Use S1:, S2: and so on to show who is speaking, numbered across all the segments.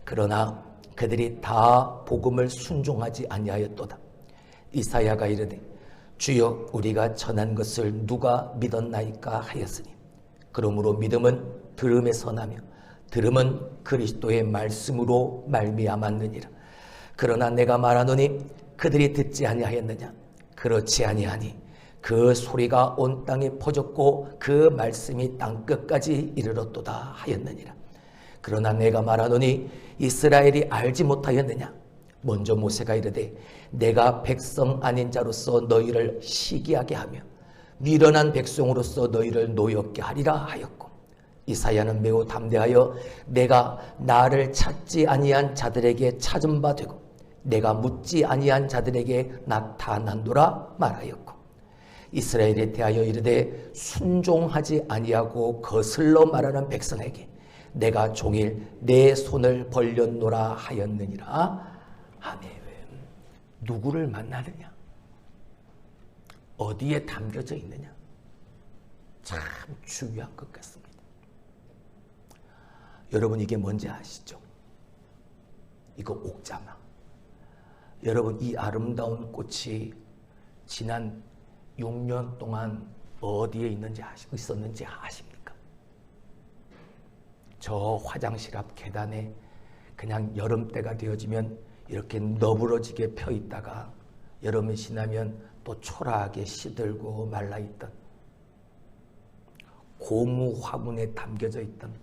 S1: 그러나 그들이 다 복음을 순종하지 아니하였도다. 이사야가 이르되 주여 우리가 전한 것을 누가 믿었나이까 하였으니 그러므로 믿음은 들음에서 나며 들음은 그리스도의 말씀으로 말미암았느니라. 그러나 내가 말하노니 그들이 듣지 아니하였느냐? 그렇지 아니하니 그 소리가 온 땅에 퍼졌고 그 말씀이 땅끝까지 이르렀도다 하였느니라. 그러나 내가 말하노니 이스라엘이 알지 못하였느냐? 먼저 모세가 이르되 내가 백성 아닌 자로서 너희를 시기하게 하며 미련한 백성으로서 너희를 노엽게 하리라 하였고, 이사야는 매우 담대하여 내가 나를 찾지 아니한 자들에게 찾은 바 되고 내가 묻지 아니한 자들에게 나타난도라 말하였고, 이스라엘에 대하여 이르되 순종하지 아니하고 거슬러 말하는 백성에게 내가 종일 내 손을 벌렸노라 하였느니라. 아멘. 누구를 만나느냐? 어디에 담겨져 있느냐? 참 중요한 것 같습니다. 여러분, 이게 뭔지 아시죠? 이거 옥자마. 여러분, 이 아름다운 꽃이 지난 6년 동안 어디에 있었는지 아십니까? 저 화장실 앞 계단에 그냥 여름때가 되어지면 이렇게 너부러지게 펴 있다가 여름이 지나면 또 초라하게 시들고 말라있던, 고무 화분에 담겨져 있던,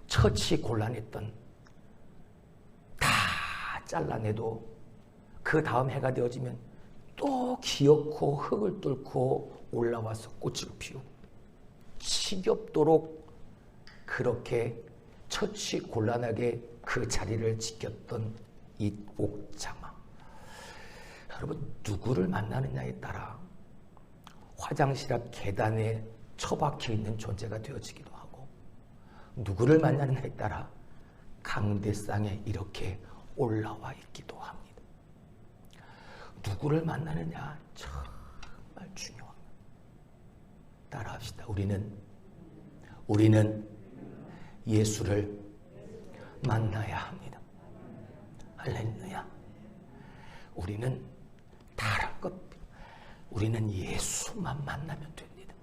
S1: 처치 곤란했던, 다 잘라내도 그 다음 해가 되어지면 또 기어코 흙을 뚫고 올라와서 꽃을 피우고, 지겹도록 그렇게 처치 곤란하게 그 자리를 지켰던 이 옥자마. 여러분, 누구를 만나느냐에 따라 화장실 앞 계단에 처박혀 있는 존재가 되어지기도 하고, 누구를 만나느냐에 따라 강대상에 이렇게 올라와 있기도 합니다. 누구를 만나느냐 정말 중요합니다. 따라합시다. 우리는 예수를 만나야 합니다. 할렐루야. 우리는 다른 것, 우리는 예수만 만나면 됩니다.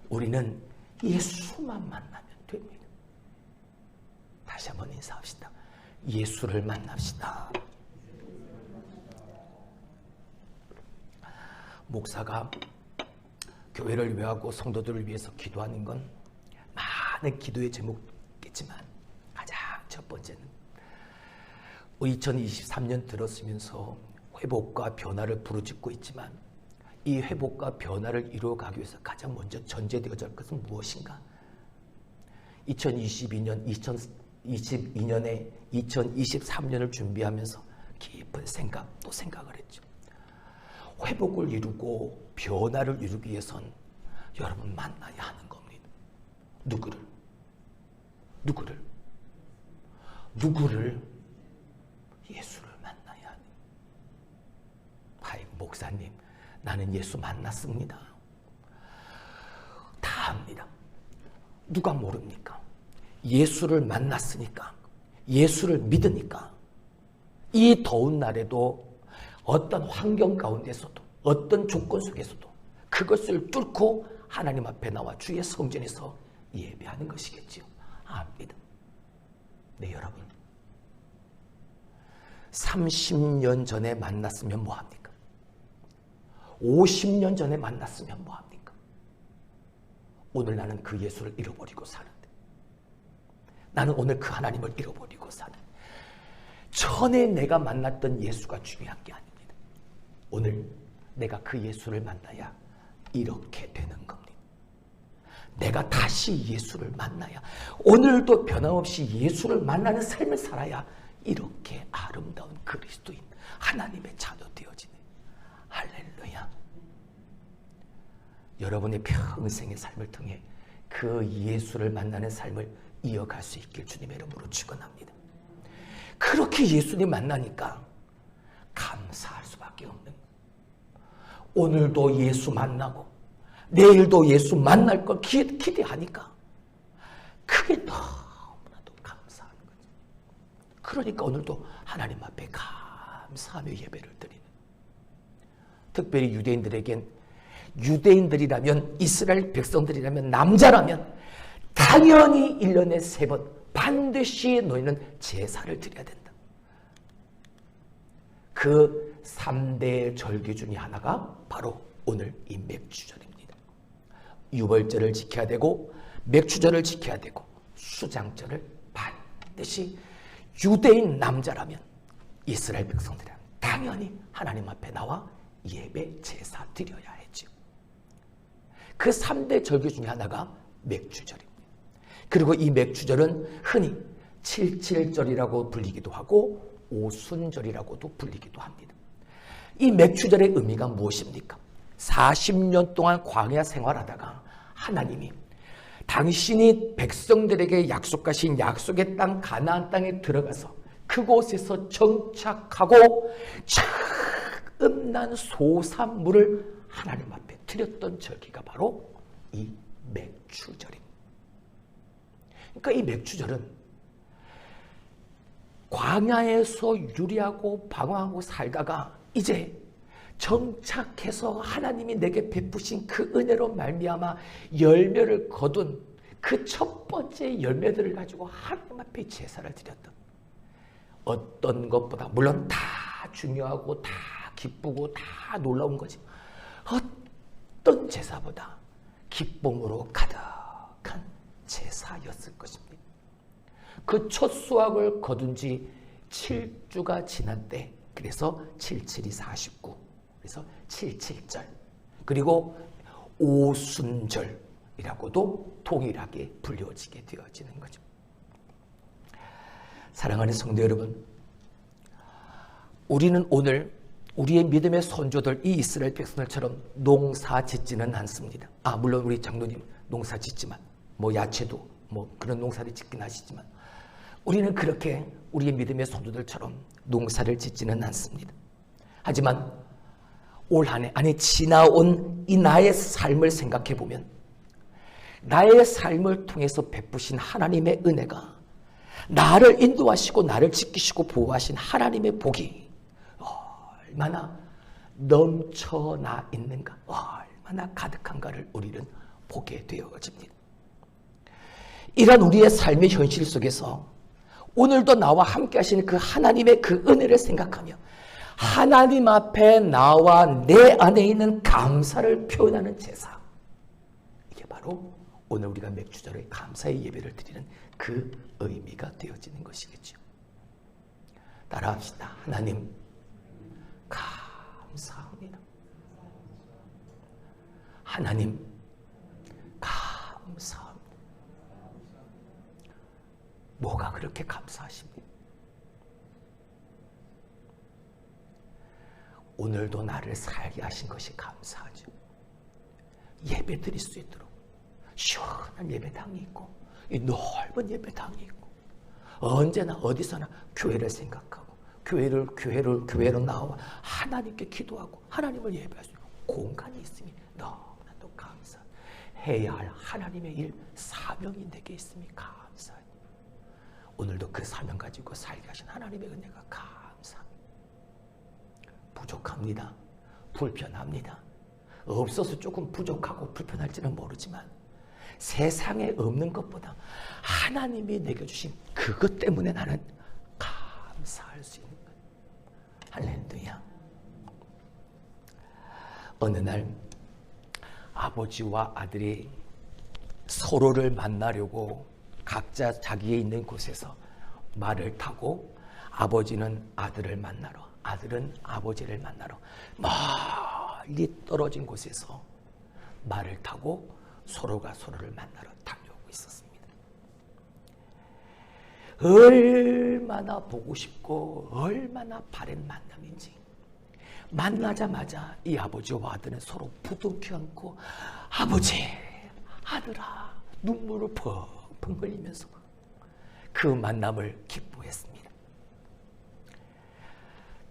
S1: 우리는 예수만 만나면 됩니다. 다시 한번 인사합시다. 예수를 만납시다. 목사가 교회를 위하고 성도들을 위해서 기도하는 건 많은 기도의 제목이겠지만 가장 첫 번째는 2023년 들었으면서 회복과 변화를 부르짖고 있지만, 이 회복과 변화를 이루어가기 위해서 가장 먼저 전제되어야 할 것은 무엇인가? 2022년, 2022년에 2023년을 준비하면서 깊은 생각을 했죠. 회복을 이루고 변화를 이루기 위해선 여러분 만나야 하는 겁니다. 누구를? 예수를 만나야 하는. 목사님, 나는 예수 만났습니다. 다 압니다. 누가 모릅니까? 예수를 만났으니까, 예수를 믿으니까 이 더운 날에도 어떤 환경 가운데서도, 어떤 조건 속에서도 그것을 뚫고 하나님 앞에 나와 주의 성전에서 예배하는 것이겠지요. 압니다. 네, 여러분, 30년 전에 만났으면 뭐합니까? 50년 전에 만났으면 뭐합니까? 오늘 나는 그 예수를 잃어버리고 사는데, 나는 오늘 그 하나님을 잃어버리고 사는, 전에 내가 만났던 예수가 중요한 게 아닙니다. 오늘 내가 그 예수를 만나야 이렇게 되는 겁니다. 내가 다시 예수를 만나야, 오늘도 변함없이 예수를 만나는 삶을 살아야 이렇게 아름다운 그리스도인 하나님의 자녀 되어지네. 할렐루야. 여러분의 평생의 삶을 통해 그 예수를 만나는 삶을 이어갈 수 있길 주님의 이름으로 축원합니다. 그렇게 예수님 만나니까 감사할 수밖에 없는 거예요. 오늘도 예수 만나고 내일도 예수 만날 걸 기대하니까 그게 너무나도 감사합니다. 그러니까 오늘도 하나님 앞에 감사하며 예배를 드리는, 특별히 유대인들이라면, 이스라엘 백성들이라면, 남자라면 당연히 1년에 3번 반드시 너희는 제사를 드려야 된다. 그 3대 절기 중에 하나가 바로 오늘 이 맥주절입니다. 유월절을 지켜야 되고, 맥주절을 지켜야 되고, 수장절을 반드시 유대인 남자라면, 이스라엘 백성들이라면 당연히 하나님 앞에 나와 예배 제사 드려야 했죠. 그 3대 절기 중에 하나가 맥주절입니다. 그리고 이 맥주절은 흔히 칠칠절이라고 불리기도 하고 오순절이라고도 불리기도 합니다. 이 맥주절의 의미가 무엇입니까? 40년 동안 광야 생활하다가 하나님이 당신이 백성들에게 약속하신 약속의 땅 가나안 땅에 들어가서 그곳에서 정착하고 음난 소산물을 하나님 앞에 드렸던 절기가 바로 이 맥주절입니다. 그러니까 이 맥주절은 광야에서 유리하고 방황하고 살다가 이제 정착해서 하나님이 내게 베푸신 그 은혜로 말미암아 열매를 거둔 그 첫 번째 열매들을 가지고 하나님 앞에 제사를 드렸던, 어떤 것보다 물론 다 중요하고 다 기쁘고 다 놀라운 거지, 어떤 제사보다 기쁨으로 가득한 제사였을 것입니다. 그 첫 수확을 거둔 지 7주가 지난 때, 그래서 77이 49, 그래서 77절, 그리고 오순절이라고도 동일하게 불려지게 되어지는 거죠. 사랑하는 성도 여러분, 우리는 오늘 우리의 믿음의 선조들, 이 이스라엘 백성들처럼 농사 짓지는 않습니다. 물론 우리 장로님 농사 짓지만, 야채도 그런 농사를 짓긴 하시지만, 우리는 그렇게 우리의 믿음의 선조들처럼 농사를 짓지는 않습니다. 하지만 올 한 해, 지나온 이 나의 삶을 생각해 보면, 나의 삶을 통해서 베푸신 하나님의 은혜가, 나를 인도하시고 나를 지키시고 보호하신 하나님의 복이 얼마나 넘쳐나 있는가, 얼마나 가득한가를 우리는 보게 되어집니다. 이런 우리의 삶의 현실 속에서 오늘도 나와 함께 하시는 그 하나님의 그 은혜를 생각하며 하나님 앞에 나와 내 안에 있는 감사를 표현하는 제사, 이게 바로 오늘 우리가 맥주절에 감사의 예배를 드리는 그 의미가 되어지는 것이겠죠. 따라합시다. 하나님 감사합니다. 하나님 감사합니다. 뭐가 그렇게 감사하십니까? 오늘도 나를 살게 하신 것이 감사하죠. 예배 드릴 수 있도록 시원한 예배당이 있고, 이 넓은 예배당이 있고, 언제나 어디서나 교회를 생각하고 교회로 나와 하나님께 기도하고 하나님을 예배할 수 있는 공간이 있으니 너무나도 감사. 해야 할 하나님의 일, 사명이 내게 있으니 감사합니다. 오늘도 그 사명 가지고 살게 하신 하나님의 은혜가 감사합니다. 부족합니다. 불편합니다. 없어서 조금 부족하고 불편할지는 모르지만 세상에 없는 것보다 하나님이 내게 주신 그것 때문에 나는 감사할 수 있는 것. 할렐루야. 어느 날 아버지와 아들이 서로를 만나려고 각자 자기에 있는 곳에서 말을 타고, 아버지는 아들을 만나러, 아들은 아버지를 만나러 멀리 떨어진 곳에서 말을 타고 서로가 서로를 만나러 달려오고 있었습니다. 얼마나 보고 싶고 얼마나 바른 만남인지, 만나자마자 이 아버지와 아들은 서로 부둥켜 안고 아버지, 아들아, 눈물을 펑펑 흘리면서 그 만남을 기뻐했습니다.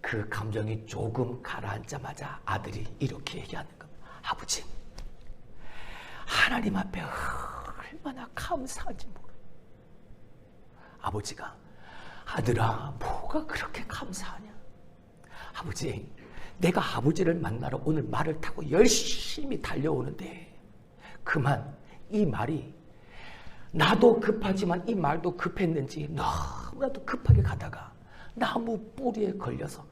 S1: 그 감정이 조금 가라앉자마자 아들이 이렇게 얘기하는 겁니다. 아버지, 하나님 앞에 얼마나 감사한지 모르. 아버지가 아들아, 뭐가 그렇게 감사하냐? 아버지, 내가 아버지를 만나러 오늘 말을 타고 열심히 달려오는데 그만 이 말이 나도 급하지만 이 말도 급했는지 너무나도 급하게 가다가 나무 뿌리에 걸려서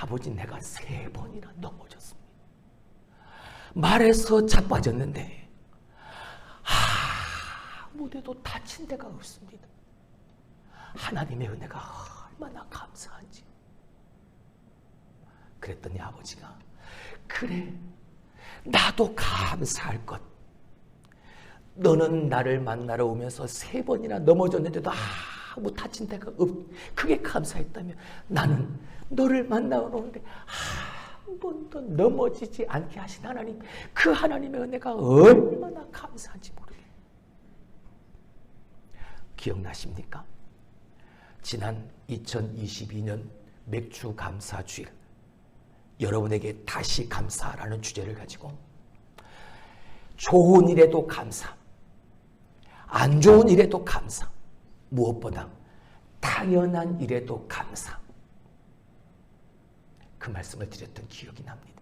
S1: 아버지 내가 3번이나 넘어졌습니다. 말에서 자빠졌는데 아무데도 다친 데가 없습니다. 하나님의 은혜가 얼마나 감사한지. 그랬더니 아버지가 그래 나도 감사할 것. 너는 나를 만나러 오면서 3번이나 넘어졌는데도 아무 다친 데가 없. 그게 감사했다면 나는 너를 만나러 오는데 한 번도 넘어지지 않게 하신 하나님, 그 하나님의 은혜가 얼마나 감사한지 모르겠어요. 기억나십니까? 지난 2022년 맥주 감사 주일, 여러분에게 다시 감사라는 주제를 가지고 좋은 일에도 감사, 안 좋은 일에도 감사, 무엇보다 당연한 일에도 감사, 그 말씀을 드렸던 기억이 납니다.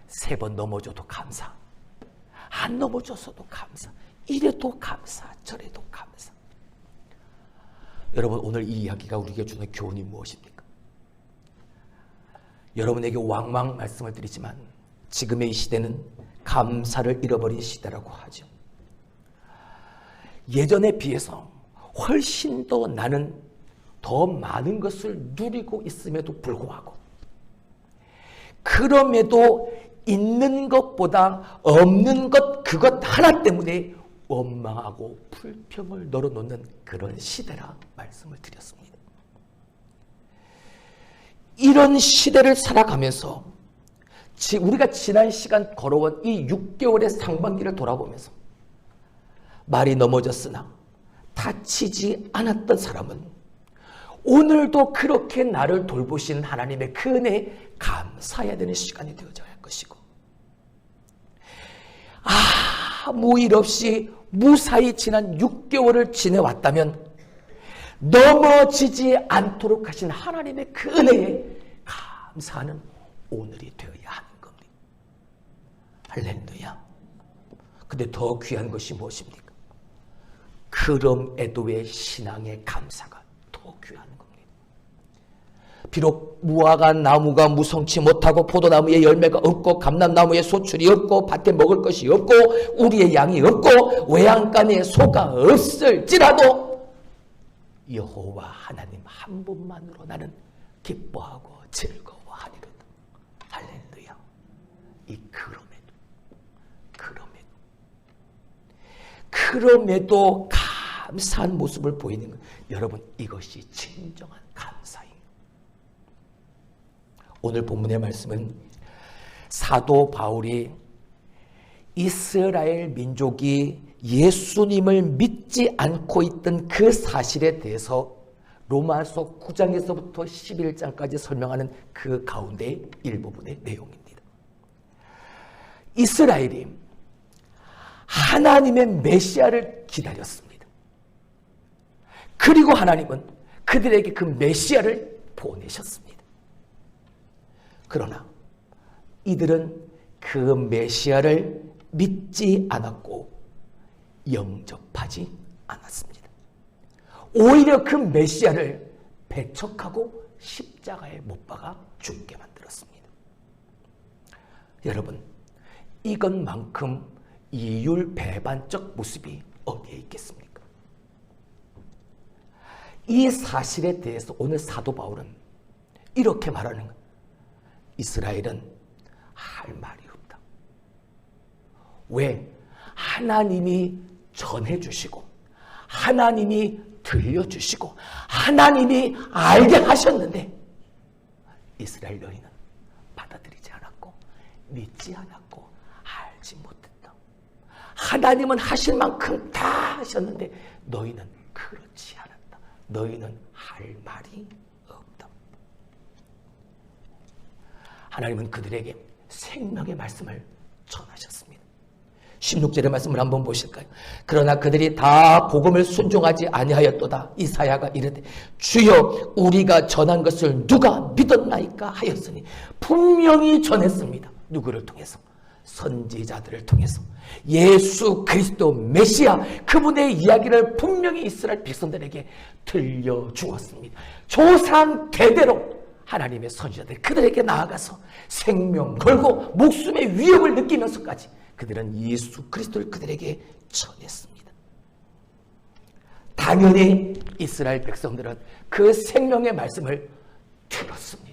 S1: 3번 넘어져도 감사, 안 넘어져서도 감사, 이래도 감사, 저래도 감사. 여러분, 오늘 이 이야기가 우리에게 주는 교훈이 무엇입니까? 여러분에게 왕왕 말씀을 드리지만 지금의 이 시대는 감사를 잃어버린 시대라고 하죠. 예전에 비해서 훨씬 더 나는 더 많은 것을 누리고 있음에도 불구하고, 그럼에도 있는 것보다 없는 것, 그것 하나 때문에 원망하고 불평을 널어놓는 그런 시대라 말씀을 드렸습니다. 이런 시대를 살아가면서 우리가 지난 시간 걸어온 이 6개월의 상반기를 돌아보면서 말이 넘어졌으나 다치지 않았던 사람은 오늘도 그렇게 나를 돌보신 하나님의 그 은혜에 감사해야 되는 시간이 되어져야 할 것이고, 아무 일 없이 무사히 지난 6개월을 지내왔다면 넘어지지 않도록 하신 하나님의 그 은혜에 감사하는 오늘이 되어야 하는 겁니다. 할렐루야. 근데 더 귀한 것이 무엇입니까? 그럼에도 왜 신앙의 감사가 더 귀한 겁니다. 비록 무화과 나무가 무성치 못하고 포도나무에 열매가 없고 감람나무에 소출이 없고 밭에 먹을 것이 없고 우리의 양이 없고 외양간에 소가 없을지라도 여호와 하나님 한 분만으로 나는 기뻐하고 즐거워하리로다. 할렐루야. 이 그럼에도 감사한 모습을 보이는 것, 여러분, 이것이 진정한 감사입니다. 오늘 본문의 말씀은 사도 바울이 이스라엘 민족이 예수님을 믿지 않고 있던 그 사실에 대해서 로마서 9장에서부터 11장까지 설명하는 그 가운데 일부분의 내용입니다. 이스라엘이 하나님의 메시아를 기다렸습니다. 그리고 하나님은 그들에게 그 메시아를 보내셨습니다. 그러나 이들은 그 메시아를 믿지 않았고 영접하지 않았습니다. 오히려 그 메시아를 배척하고 십자가에 못 박아 죽게 만들었습니다. 여러분, 이것만큼 이율배반적 모습이 어디에 있겠습니까? 이 사실에 대해서 오늘 사도 바울은 이렇게 말하는 거예요. 이스라엘은 할 말이 없다. 왜? 하나님이 전해주시고 하나님이 들려주시고 하나님이 알게 하셨는데 이스라엘 너희는 받아들이지 않았고 믿지 않았고 알지 못했다. 하나님은 하실 만큼 다 하셨는데 너희는 그렇지 않았다. 너희는 할 말이 없다. 하나님은 그들에게 생명의 말씀을 전하셨습니다. 16절의 말씀을 한번 보실까요? 그러나 그들이 다 복음을 순종하지 아니하였도다. 이사야가 이르되 주여 우리가 전한 것을 누가 믿었나이까 하였으니 분명히 전했습니다. 누구를 통해서? 선지자들을 통해서 예수 그리스도 메시아 그분의 이야기를 분명히 이스라엘 백성들에게 들려주었습니다. 조상 대대로 하나님의 선지자들이 그들에게 나아가서 생명 걸고 목숨의 위협을 느끼면서까지 그들은 예수 그리스도를 그들에게 전했습니다. 당연히 이스라엘 백성들은 그 생명의 말씀을 들었습니다.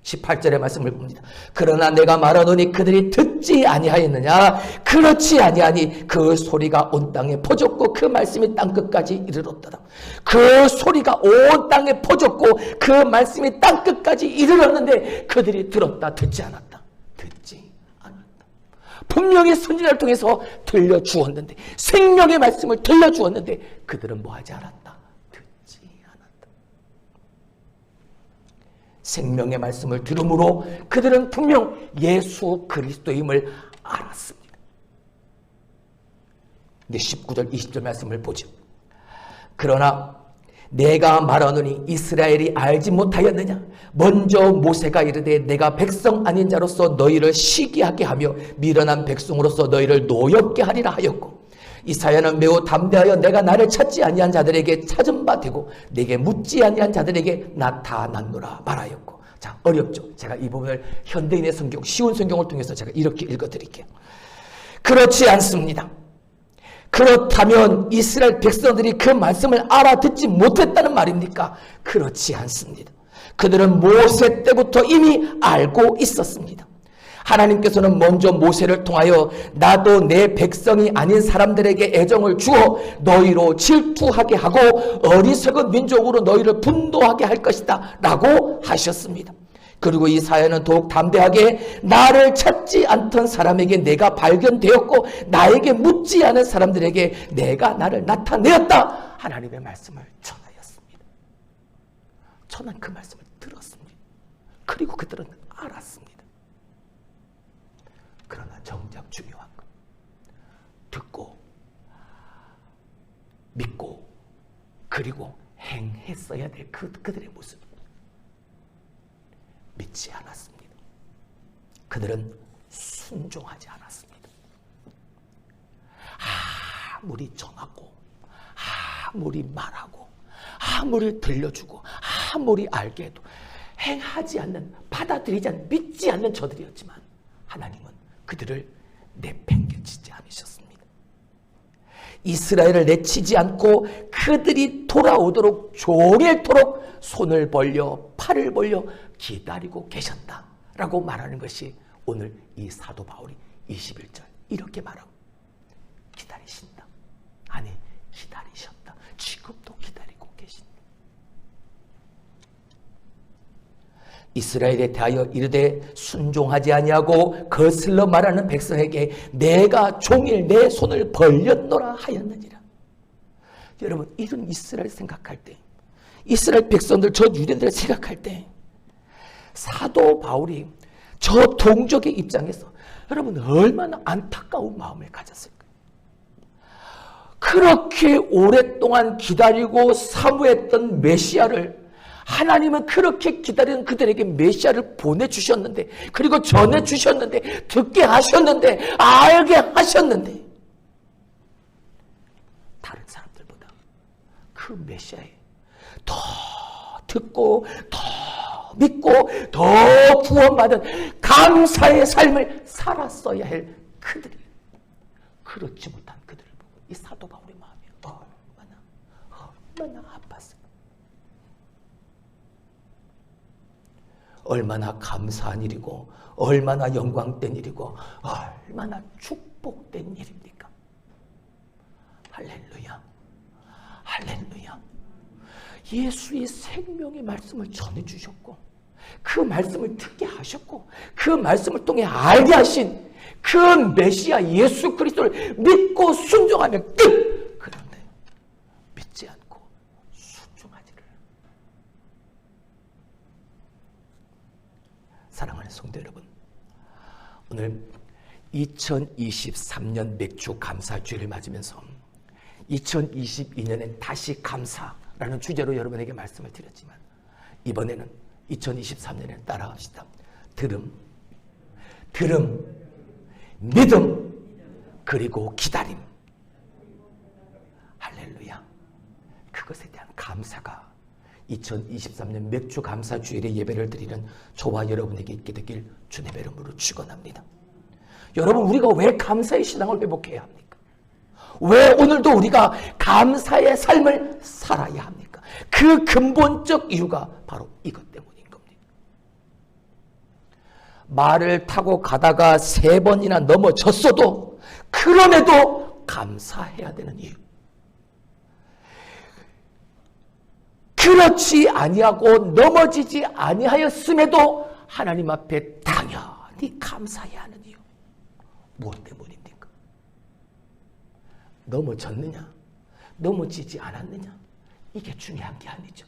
S1: 18절의 말씀을 봅니다. 그러나 내가 말하노니 그들이 듣지 아니하였느냐? 그렇지 아니하니 그 소리가 온 땅에 퍼졌고 그 말씀이 땅끝까지 이르렀더라. 그 소리가 온 땅에 퍼졌고 그 말씀이 땅끝까지 이르렀는데 그들이 들었다 듣지 않았다. 듣지 않았다. 분명히 선지자를 통해서 들려주었는데 생명의 말씀을 들려주었는데 그들은 뭐하지 않았다. 생명의 말씀을 들음으로 그들은 분명 예수 그리스도임을 알았습니다. 근데 19절 20절 말씀을 보죠. 그러나 내가 말하노니 이스라엘이 알지 못하였느냐? 먼저 모세가 이르되 내가 백성 아닌 자로서 너희를 시기하게 하며 미련한 백성으로서 너희를 노엽게 하리라 하였고 이사야는 매우 담대하여 내가 나를 찾지 아니한 자들에게 찾은 바 되고 내게 묻지 아니한 자들에게 나타났노라 말하였고. 자, 어렵죠. 제가 이 부분을 현대인의 성경, 쉬운 성경을 통해서 제가 이렇게 읽어드릴게요. 그렇지 않습니다. 그렇다면 이스라엘 백성들이 그 말씀을 알아듣지 못했다는 말입니까? 그렇지 않습니다. 그들은 모세 때부터 이미 알고 있었습니다. 하나님께서는 먼저 모세를 통하여 나도 내 백성이 아닌 사람들에게 애정을 주어 너희로 질투하게 하고 어리석은 민족으로 너희를 분노하게 할 것이다 라고 하셨습니다. 그리고 이사야는 더욱 담대하게 나를 찾지 않던 사람에게 내가 발견되었고 나에게 묻지 않은 사람들에게 내가 나를 나타내었다. 하나님의 말씀을 전하였습니다. 저는 그 말씀을 들었습니다. 그리고 그들은 알았습니다. 그러나 정작 중요한 것, 듣고 믿고 그리고 행했어야 될 그들의 모습, 믿지 않았습니다. 그들은 순종하지 않았습니다. 아무리 전하고 아무리 말하고 아무리 들려주고 아무리 알게 해도 행하지 않는, 받아들이지 않는, 믿지 않는 저들이었지만 하나님은 그들을 내팽개치지 않으셨습니다. 이스라엘을 내치지 않고 그들이 돌아오도록 종일토록 손을 벌려 팔을 벌려 기다리고 계셨다라고 말하는 것이 오늘 이 사도 바울이 21절 이렇게 말하고 기다리신다. 아니 기다리셨다. 지금도 기다리고 계신다. 이스라엘에 대하여 이르되 순종하지 아니하고 거슬러 말하는 백성에게 내가 종일 내 손을 벌렸노라 하였느니라. 여러분, 이런 이스라엘 생각할 때, 이스라엘 백성들, 저 유대인들을 생각할 때 사도 바울이 저 동족의 입장에서 여러분 얼마나 안타까운 마음을 가졌을까요? 그렇게 오랫동안 기다리고 사모했던 메시아를 하나님은 그렇게 기다리는 그들에게 메시아를 보내주셨는데, 그리고 전해주셨는데, 듣게 하셨는데, 알게 하셨는데, 다른 사람들보다 그 메시아에 더 듣고 더 믿고 더 구원받은 감사의 삶을 살았어야 할 그들이, 그렇지 못한 그들을 보고 이 사도 바울의 마음이 얼마나 아팠을까. 얼마나 감사한 일이고 얼마나 영광된 일이고 얼마나 축복된 일입니까? 할렐루야, 할렐루야. 예수의 생명의 말씀을 전해주셨고 그 말씀을 듣게 하셨고 그 말씀을 통해 알게 하신 그 메시아 예수 그리스도를 믿고 순종하면 끝! 그런데 믿지 않고 순종하지를. 사랑하는 성도 여러분, 오늘 2023년 맥주 감사주의를 맞으면서 2022년엔 다시 감사라는 주제로 여러분에게 말씀을 드렸지만 이번에는 2023년에 따라갑시다. 들음, 믿음, 그리고 기다림. 할렐루야. 그것에 대한 감사가 2023년 맥주 감사주일에 예배를 드리는 저와 여러분에게 있게 되길 주님의 이름으로 축원합니다. 여러분, 우리가 왜 감사의 신앙을 회복해야 합니까? 왜 오늘도 우리가 감사의 삶을 살아야 합니까? 그 근본적 이유가 바로 이것 때문인 겁니다. 말을 타고 가다가 3번이나 넘어졌어도 그럼에도 감사해야 되는 이유. 그렇지 아니하고 넘어지지 아니하였음에도 하나님 앞에 당연히 감사해야 하는 이유. 무엇 때문입니까? 넘어졌느냐? 넘어지지 않았느냐? 이게 중요한 게 아니죠.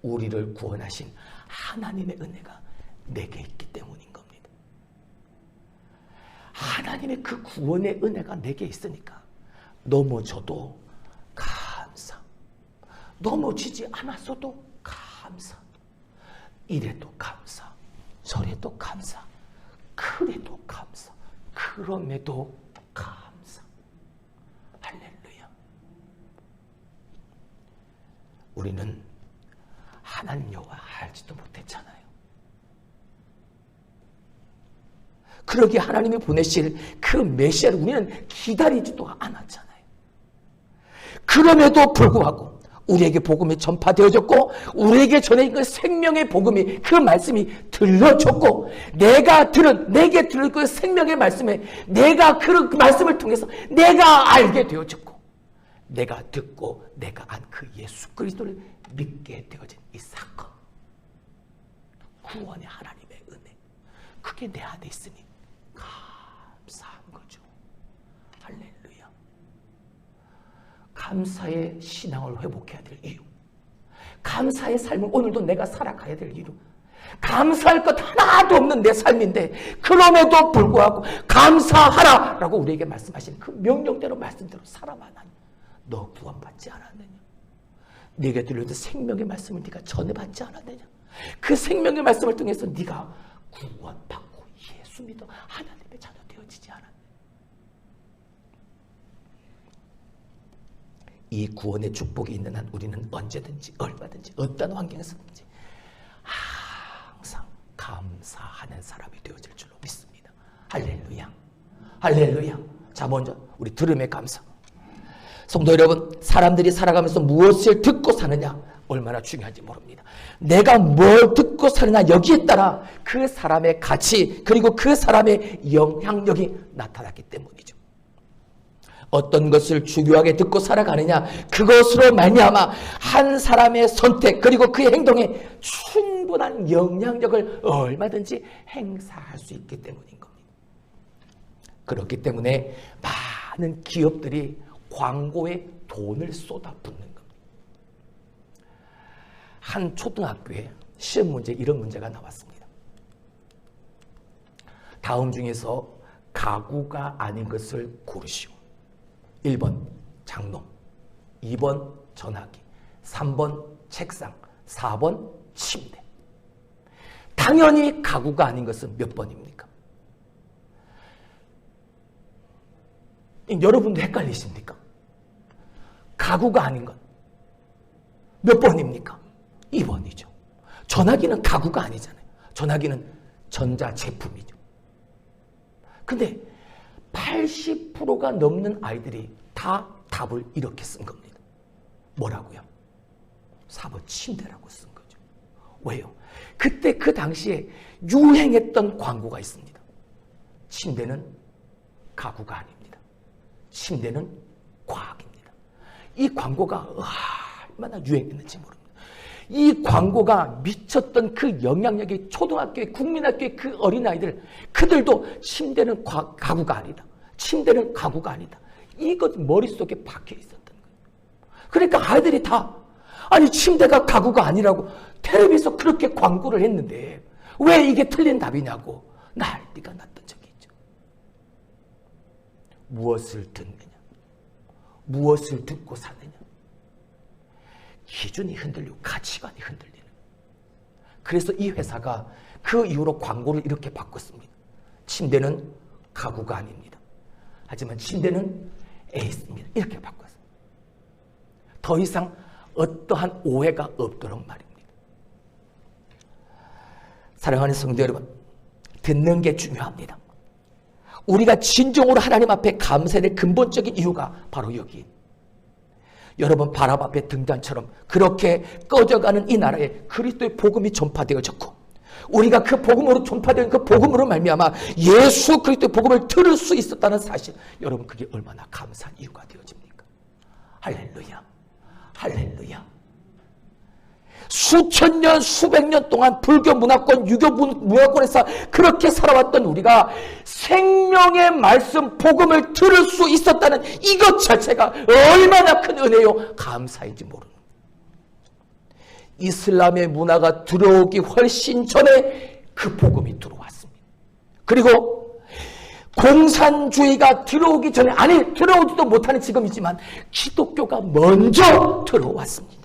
S1: 우리를 구원하신 하나님의 은혜가 내게 있기 때문인 겁니다. 하나님의 그 구원의 은혜가 내게 있으니까 넘어져도 감사, 넘어지지 않았어도 감사, 이래도 감사, 저래도 감사, 그래도 감사, 그럼에도 감사. 할렐루야. 우리는 하나님 여호와 알지도 못했잖아요. 그러기에 하나님이 보내실 그 메시아를 우리는 기다리지도 않았잖아요. 그럼에도 불구하고 우리에게 복음이 전파되어졌고 우리에게 전해진 그 생명의 복음이, 그 말씀이 들려졌고 내게 들을 그 생명의 말씀에 내가 그 말씀을 통해서 내가 알게 되어졌고 내가 듣고 내가 안 그 예수 그리스도를 믿게 되어진 이 사건, 구원의 하나님의 은혜, 그게 내 안에 있으니 감사한 거죠. 할렐루야. 감사의 신앙을 회복해야 될 이유, 감사의 삶을 오늘도 내가 살아가야 될 이유, 감사할 것 하나도 없는 내 삶인데 그럼에도 불구하고 감사하라 라고 우리에게 말씀하신 그 명령대로 말씀대로 살아만 하니 너 구원받지 않았느냐? 네게 들려준 생명의 말씀을 네가 전해받지 않았느냐? 그 생명의 말씀을 통해서 네가 구원받고 예수 믿어 하나님의 자녀 되어지지 않았느냐? 이 구원의 축복이 있는 한 우리는 언제든지 얼마든지 어떤 환경에서든지 항상 감사하는 사람이 되어질 줄로 믿습니다. 할렐루야. 할렐루야. 자, 먼저 우리 들음의 감사. 성도 여러분, 사람들이 살아가면서 무엇을 듣고 사느냐 얼마나 중요한지 모릅니다. 내가 뭘 듣고 사느냐 여기에 따라 그 사람의 가치 그리고 그 사람의 영향력이 나타나기 때문이죠. 어떤 것을 중요하게 듣고 살아가느냐, 그것으로 말미암아 한 사람의 선택 그리고 그의 행동에 충분한 영향력을 얼마든지 행사할 수 있기 때문인 겁니다. 그렇기 때문에 많은 기업들이 광고에 돈을 쏟아붓는 겁니다. 한 초등학교에 시험 문제 이런 문제가 나왔습니다. 다음 중에서 가구가 아닌 것을 고르시오. 1번 장롱, 2번 전화기, 3번 책상, 4번 침대. 당연히 가구가 아닌 것은 몇 번입니까? 여러분도 헷갈리십니까? 가구가 아닌 것 몇 번입니까? 2번이죠. 전화기는 가구가 아니잖아요. 전화기는 전자제품이죠. 근데 80%가 넘는 아이들이 다 답을 이렇게 쓴 겁니다. 뭐라고요? 4번 침대라고 쓴 거죠. 왜요? 그때 그 당시에 유행했던 광고가 있습니다. 침대는 가구가 아닙니다. 침대는 과학입니다. 이 광고가 얼마나 유행했는지 모릅니다. 이 광고가 미쳤던 그 영향력이 초등학교에, 국민학교의 그 어린아이들, 그들도 침대는 가구가 아니다. 침대는 가구가 아니다. 이것 머릿속에 박혀 있었던 거예요. 그러니까 아이들이 다 아니 침대가 가구가 아니라고 텔레비에서 그렇게 광고를 했는데 왜 이게 틀린 답이냐고 난리가 났던 적이 있죠. 무엇을 듣느냐, 무엇을 듣고 사느냐. 기준이 흔들리고 가치관이 흔들리는. 그래서 이 회사가 그 이후로 광고를 이렇게 바꿨습니다. 침대는 가구가 아닙니다. 하지만 침대는 에이스입니다. 이렇게 바꿨어요. 더 이상 어떠한 오해가 없도록 말입니다. 사랑하는 성도 여러분, 듣는 게 중요합니다. 우리가 진정으로 하나님 앞에 감사해야 될 근본적인 이유가 바로 여기. 여러분 바람 앞에 등잔처럼 그렇게 꺼져가는 이 나라에 그리스도의 복음이 전파되어졌고, 우리가 그 복음으로 전파된 그 복음으로 말미암아 예수 그리스도의 복음을 들을 수 있었다는 사실, 여러분 그게 얼마나 감사한 이유가 되어집니까? 할렐루야, 할렐루야. 수천 년, 수백 년 동안 불교 문화권, 유교 문화권에서 그렇게 살아왔던 우리가 생명의 말씀, 복음을 들을 수 있었다는 이것 자체가 얼마나 큰 은혜요, 감사인지 모르는. 이슬람의 문화가 들어오기 훨씬 전에 그 복음이 들어왔습니다. 그리고 공산주의가 들어오기 전에, 아니 들어오지도 못하는 지금이지만 기독교가 먼저 들어왔습니다.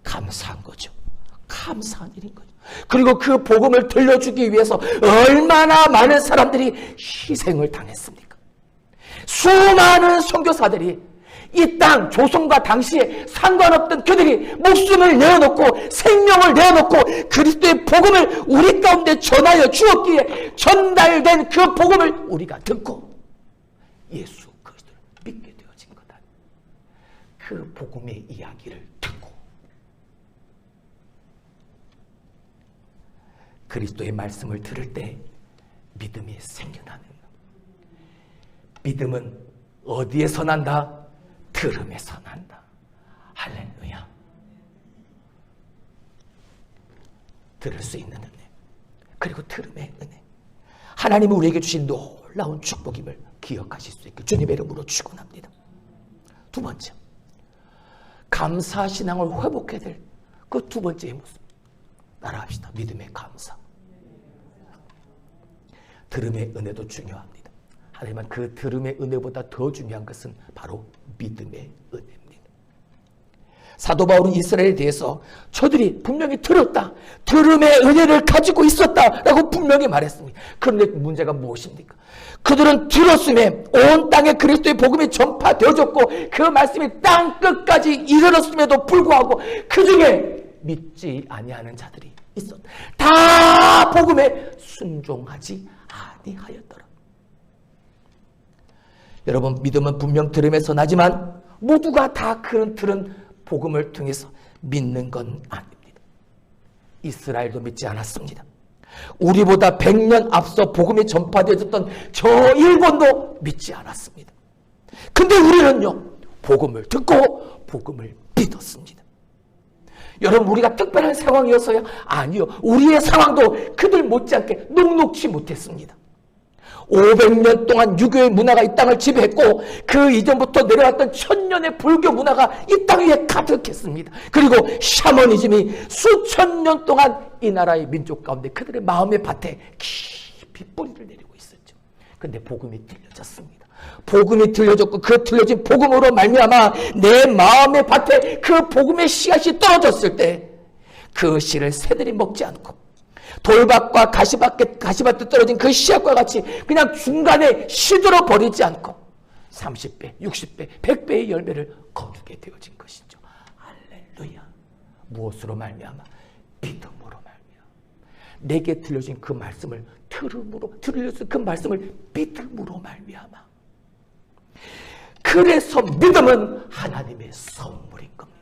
S1: 감사한 거죠. 감사한 일인 거죠. 그리고 그 복음을 들려주기 위해서 얼마나 많은 사람들이 희생을 당했습니까? 수많은 선교사들이 이 땅 조선과 당시에 상관없던 그들이 목숨을 내어놓고 생명을 내어놓고 그리스도의 복음을 우리 가운데 전하여 주었기에 전달된 그 복음을 우리가 듣고 예수 그리스도를 믿게 되어진 거다. 그 복음의 이야기를 듣고 그리스도의 말씀을 들을 때 믿음이 생겨나는 것. 믿음은 어디에서 난다? 들음에서 난다. 할렐루야. 들을 수 있는 은혜, 그리고 들음의 은혜, 하나님이 우리에게 주신 놀라운 축복임을 기억하실 수 있게 주님의 이름으로 축원합니다. 두 번째, 감사 신앙을 회복해야 될 그 두 번째의 모습, 따라합시다. 믿음의 감사. 들음의 은혜도 중요합니다. 하지만 그 들음의 은혜보다 더 중요한 것은 바로 믿음의 은혜입니다. 사도 바울은 이스라엘에 대해서 저들이 분명히 들었다, 들음의 은혜를 가지고 있었다라고 분명히 말했습니다. 그런데 문제가 무엇입니까? 그들은 들었음에 온 땅에 그리스도의 복음이 전파되어졌고 그 말씀이 땅 끝까지 이르렀음에도 불구하고 그 중에 믿지 아니하는 자들이 있었다. 다 복음에 순종하지 아니하였더라. 여러분, 믿음은 분명 들음에서 나지만 모두가 다 그런 들은 복음을 통해서 믿는 건 아닙니다. 이스라엘도 믿지 않았습니다. 우리보다 100년 앞서 복음이 전파되어졌던 저 일본도 믿지 않았습니다. 근데 우리는요, 복음을 듣고 복음을 믿었습니다. 여러분, 우리가 특별한 상황이었어요? 아니요. 우리의 상황도 그들 못지않게 녹록지 못했습니다. 500년 동안 유교의 문화가 이 땅을 지배했고 그 이전부터 내려왔던 천년의 불교 문화가 이 땅 위에 가득했습니다. 그리고 샤머니즘이 수천 년 동안 이 나라의 민족 가운데 그들의 마음의 밭에 깊이 뿌리를 내리고 있었죠. 그런데 복음이 들려졌습니다. 복음이 들려졌고 그 들려진 복음으로 말미암아 내 마음의 밭에 그 복음의 씨앗이 떨어졌을 때 그 씨를 새들이 먹지 않고 돌밭과 가시밭에 떨어진 그 씨앗과 같이 그냥 중간에 시들어 버리지 않고 30배, 60배, 100배의 열매를 거두게 되어진 것이죠. 할렐루야. 무엇으로 말미암아? 믿음으로 말미암아. 내게 들려진 그 말씀을 들려진 그 말씀을 믿음으로 말미암아. 그래서 믿음은 하나님의 선물인 겁니다.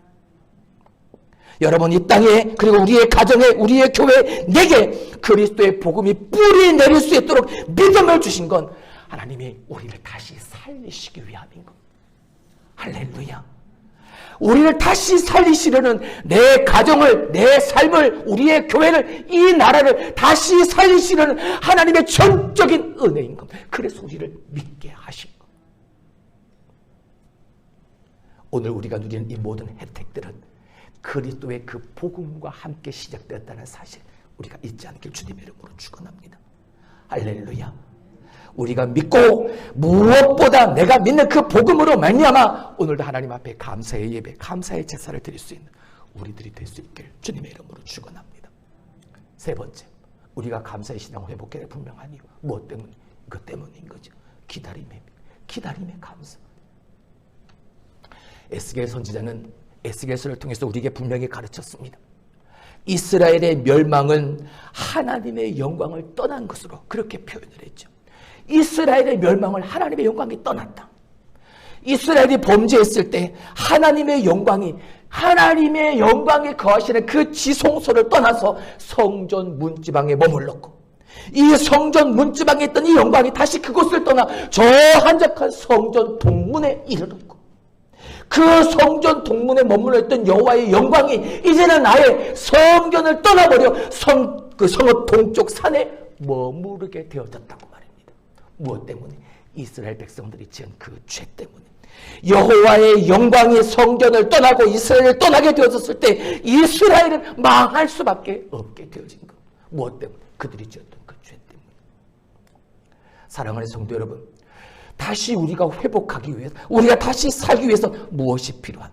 S1: 여러분, 이 땅에, 그리고 우리의 가정에, 우리의 교회에, 내게 그리스도의 복음이 뿌리 내릴 수 있도록 믿음을 주신 건 하나님이 우리를 다시 살리시기 위함인 겁니다. 할렐루야. 우리를 다시 살리시려는 내 가정을, 내 삶을, 우리의 교회를, 이 나라를 다시 살리시려는 하나님의 전적인 은혜인 겁니다. 그래서 우리를 믿게 하신 겁니다. 오늘 우리가 누리는 이 모든 혜택들은 그리스도의 그 복음과 함께 시작되었다는 사실 우리가 잊지 않길 주님의 이름으로 축원합니다. 할렐루야. 우리가 믿고 무엇보다 내가 믿는 그 복음으로 말미암아 오늘도 하나님 앞에 감사의 예배, 감사의 제사를 드릴 수 있는 우리들이 될 수 있기를 주님의 이름으로 축원합니다. 세 번째, 우리가 감사의 신앙을 회복해야 될 분명한 이유. 무엇 때문에? 이것 때문인 거죠. 기다림의 감사. 에스겔 선지자는 에스겔서를 통해서 우리에게 분명히 가르쳤습니다. 이스라엘의 멸망은 하나님의 영광을 떠난 것으로 그렇게 표현을 했죠. 이스라엘의 멸망을 하나님의 영광이 떠났다. 이스라엘이 범죄했을 때 하나님의 영광이 거하시는 그 지성소를 떠나서 성전 문지방에 머물렀고, 이 성전 문지방에 있던 이 영광이 다시 그곳을 떠나 저 한적한 성전 동문에 이르렀고, 그 성전 동문에 머물러 있던 여호와의 영광이 이제는 아예 성전을 떠나버려 그 성읍 동쪽 산에 머무르게 되어졌다고 말입니다. 무엇 때문에? 이스라엘 백성들이 지은 그 죄 때문에. 여호와의 영광이 성전을 떠나고 이스라엘을 떠나게 되어졌을 때 이스라엘은 망할 수밖에 없게 되어진 것. 무엇 때문에? 그들이 지었던 그 죄 때문에. 사랑하는 성도 여러분, 다시 우리가 회복하기 위해서, 우리가 다시 살기 위해서 무엇이 필요한?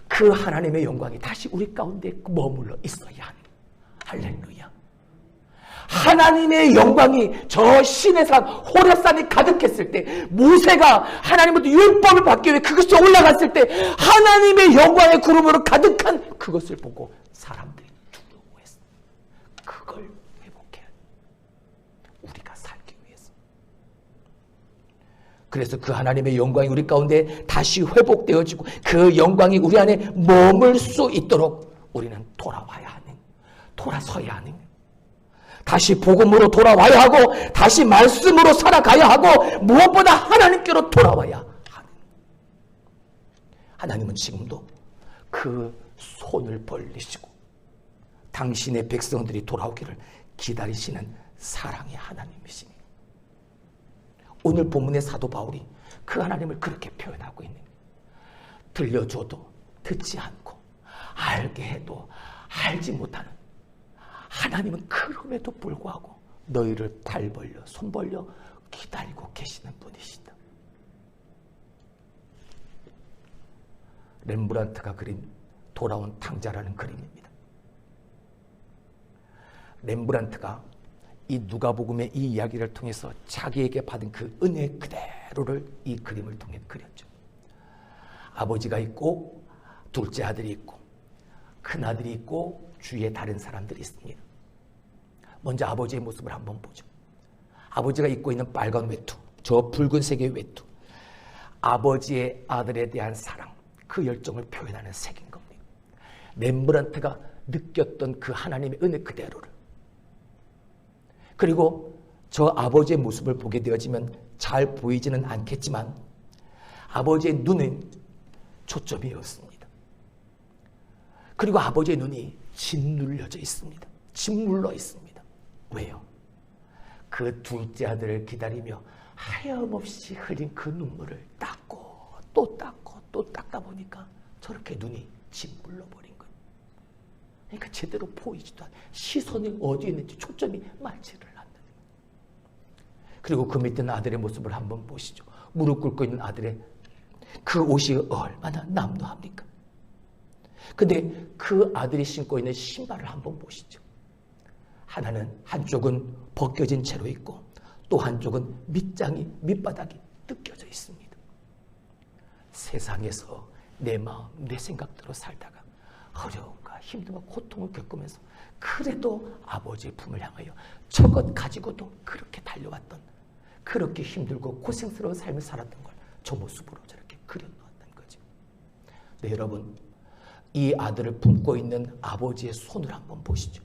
S1: 그 하나님의 영광이 다시 우리 가운데 머물러 있어야 하는. 할렐루야. 하나님의 영광이 저 신의 산 호렙산이 가득했을 때, 모세가 하나님부터 율법을 받기 위해 그것이 올라갔을 때 하나님의 영광의 구름으로 가득한 그것을 보고 사람들이 두려워했어. 그걸 회복해야 돼. 우리가 살기 위해서. 그래서 그 하나님의 영광이 우리 가운데 다시 회복되어지고 그 영광이 우리 안에 머물 수 있도록 우리는 돌아서야 하는, 다시 복음으로 돌아와야 하고, 다시 말씀으로 살아가야 하고, 무엇보다 하나님께로 돌아와야 하는. 하나님은 지금도 그 손을 벌리시고 당신의 백성들이 돌아오기를 기다리시는 사랑의 하나님이십니다. 오늘 본문의 사도 바울이 그 하나님을 그렇게 표현하고 있는 거예요. 들려줘도 듣지 않고, 알게 해도 알지 못하는 하나님은 그럼에도 불구하고 너희를 발 벌려 손 벌려 기다리고 계시는 분이시다. 렘브란트가 그린 돌아온 탕자라는 그림입니다. 렘브란트가 이 누가복음의 이 이야기를 통해서 자기에게 받은 그 은혜 그대로를 이 그림을 통해 그렸죠. 아버지가 있고 둘째 아들이 있고 큰아들이 있고 주위에 다른 사람들이 있습니다. 먼저 아버지의 모습을 한번 보죠. 아버지가 입고 있는 빨간 외투, 저 붉은색의 외투, 아버지의 아들에 대한 사랑, 그 열정을 표현하는 색인 겁니다. 렘브란트가 느꼈던 그 하나님의 은혜 그대로를. 그리고 저 아버지의 모습을 보게 되어지면 잘 보이지는 않겠지만 아버지의 눈은 초점이었습니다. 그리고 아버지의 눈이 짓눌려져 있습니다. 짓물러 있습니다. 왜요? 그 둘째 아들을 기다리며 하염없이 흘린 그 눈물을 닦고 또 닦고 또 닦다 보니까 저렇게 눈이 짓물러 버린 거예요. 그러니까 제대로 보이지도 않아요. 시선이 어디에 있는지 초점이 맞지를 않는 거예요. 그리고 그 밑에 아들의 모습을 한번 보시죠. 무릎 꿇고 있는 아들의 그 옷이 얼마나 남루합니까? 근데 그 아들이 신고 있는 신발을 한번 보시죠. 하나는 한쪽은 벗겨진 채로 있고 또 한쪽은 밑바닥이 뜯겨져 있습니다. 세상에서 내 마음, 내 생각대로 살다가 어려움과 힘듦과 고통을 겪으면서 그래도 아버지의 품을 향하여 저것 가지고도 그렇게 달려왔던, 그렇게 힘들고 고생스러운 삶을 살았던 걸 저 모습으로 저렇게 그려놓았던 거죠. 네, 여러분, 이 아들을 품고 있는 아버지의 손을 한번 보시죠.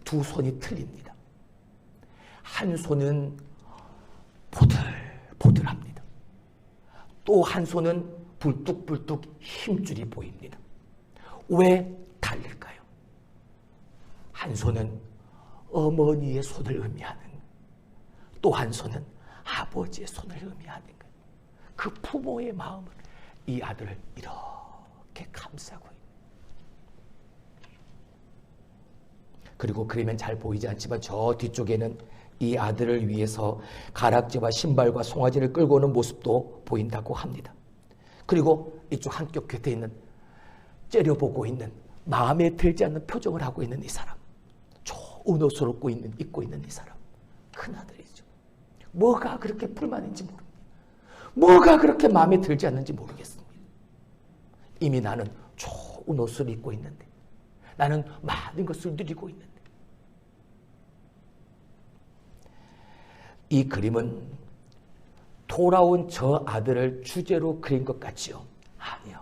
S1: 두 손이 틀립니다. 한 손은 보들보들합니다. 또 한 손은 불뚝불뚝 힘줄이 보입니다. 왜 달릴까요? 한 손은 어머니의 손을 의미하는, 또 한 손은 아버지의 손을 의미하는 거예요. 그 부모의 마음을 이 아들을 이렇게 감싸고 있는. 그리고 그림엔 잘 보이지 않지만 저 뒤쪽에는 이 아들을 위해서 가락지와 신발과 송아지를 끌고 오는 모습도 보인다고 합니다. 그리고 이쪽 한쪽 곁에 있는 째려보고 있는 마음에 들지 않는 표정을 하고 있는 이 사람, 좋은 옷을 입고 있는 이 사람, 큰아들이죠. 뭐가 그렇게 불만인지 모릅니다. 뭐가 그렇게 마음에 들지 않는지 모르겠습니다. 이미 나는 좋은 옷을 입고 있는데, 나는 많은 것을 누리고 있는데, 이 그림은 돌아온 저 아들을 주제로 그린 것 같지요? 아니요.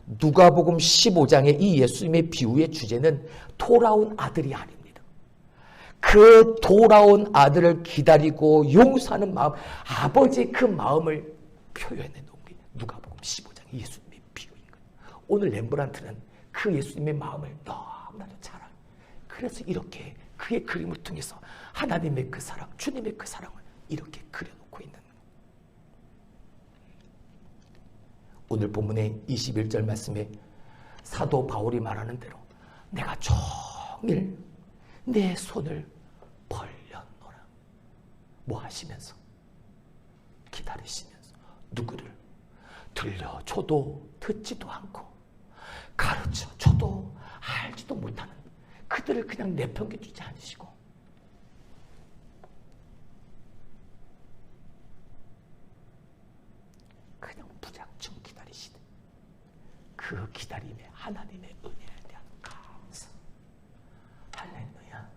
S1: 누가복음 15장의 이 예수님의 비유의 주제는 돌아온 아들이 아닙니다. 그 돌아온 아들을 기다리고 용서하는 마음, 아버지의 그 마음을 표현해 놓은 게 누가복음 15장의 예수님의 비유인 거예요. 오늘 렘브란트는 그 예수님의 마음을 너무나도 잘 알아요. 그래서 이렇게 그의 그림을 통해서 하나님의 그 사랑, 주님의 그 사랑을 이렇게 그려놓고 있는 거예요. 오늘 본문의 21절 말씀에 사도 바울이 말하는 대로 내가 종일 내 손을 벌려놓으라. 뭐 하시면서? 기다리시면서. 누구를? 들려줘도 듣지도 않고 가르쳐줘도 알지도 못하는 그들을 그냥 내팽개주지 않으시고 그냥 무작정 기다리시되 그 기다림에 하나님의 은혜에 대한 감사. 할렐루야.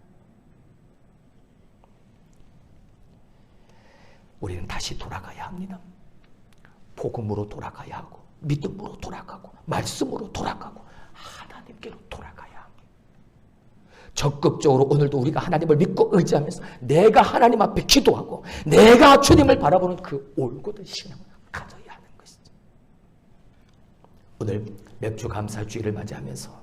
S1: 우리는 다시 돌아가야 합니다. 복음으로 돌아가야 하고 믿음으로 돌아가고 말씀으로 돌아가고 하나님께로 돌아가야 합니다. 적극적으로 오늘도 우리가 하나님을 믿고 의지하면서 내가 하나님 앞에 기도하고 내가 주님을 바라보는 그 올곧은 신앙을 가져야 하는 것이죠. 오늘 맥주 감사주의를 맞이하면서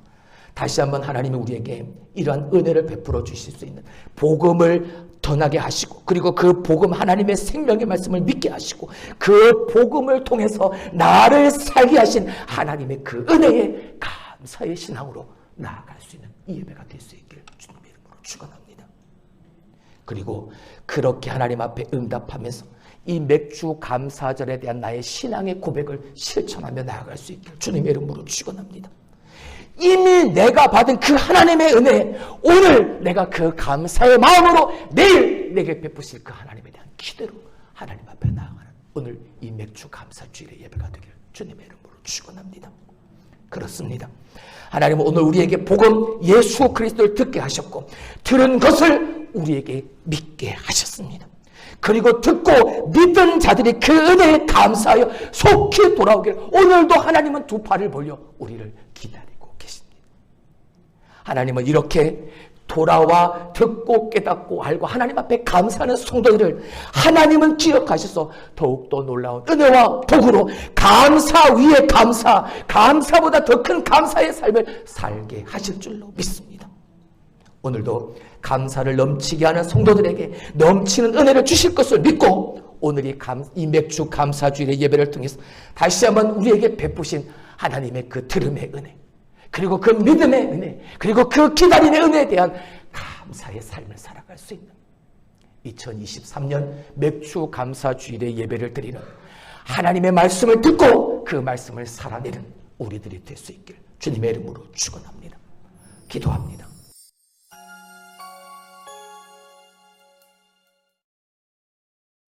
S1: 다시 한번 하나님이 우리에게 이러한 은혜를 베풀어 주실 수 있는 복음을 전하게 하시고 그리고 그 복음 하나님의 생명의 말씀을 믿게 하시고 그 복음을 통해서 나를 살게 하신 하나님의 그 은혜에 감사의 신앙으로 나아갈 수 있는 이 예배가 될 수 있기를 주님의 이름으로 축원합니다. 그리고 그렇게 하나님 앞에 응답하면서 이 맥주 감사절에 대한 나의 신앙의 고백을 실천하며 나아갈 수 있기를 주님의 이름으로 축원합니다. 이미 내가 받은 그 하나님의 은혜, 오늘 내가 그 감사의 마음으로 내일 내게 베푸실 그 하나님에 대한 기대로 하나님 앞에 나아가는 오늘 이 맥주 감사주일의 예배가 되기를 주님의 이름으로 축원합니다. 그렇습니다. 하나님은 오늘 우리에게 복음 예수 그리스도를 듣게 하셨고 들은 것을 우리에게 믿게 하셨습니다. 그리고 듣고 믿은 자들이 그 은혜에 감사하여 속히 돌아오기를 오늘도 하나님은 두 팔을 벌려 우리를 기다리고 계십니다. 하나님은 이렇게 돌아와 듣고 깨닫고 알고 하나님 앞에 감사하는 성도들을 하나님은 기억하셔서 더욱더 놀라운 은혜와 복으로 감사 위에 감사, 감사보다 더 큰 감사의 삶을 살게 하실 줄로 믿습니다. 오늘도 감사를 넘치게 하는 성도들에게 넘치는 은혜를 주실 것을 믿고 오늘 이 맥주 감사주일의 예배를 통해서 다시 한번 우리에게 베푸신 하나님의 그 들음의 은혜, 그리고 그 믿음의 은혜, 그리고 그 기다림의 은혜에 대한 감사의 삶을 살아갈 수 있는 2023년 맥주 감사주일의 예배를 드리는 하나님의 말씀을 듣고 그 말씀을 살아내는 우리들이 될 수 있기를 주님의 이름으로 축원합니다. 기도합니다.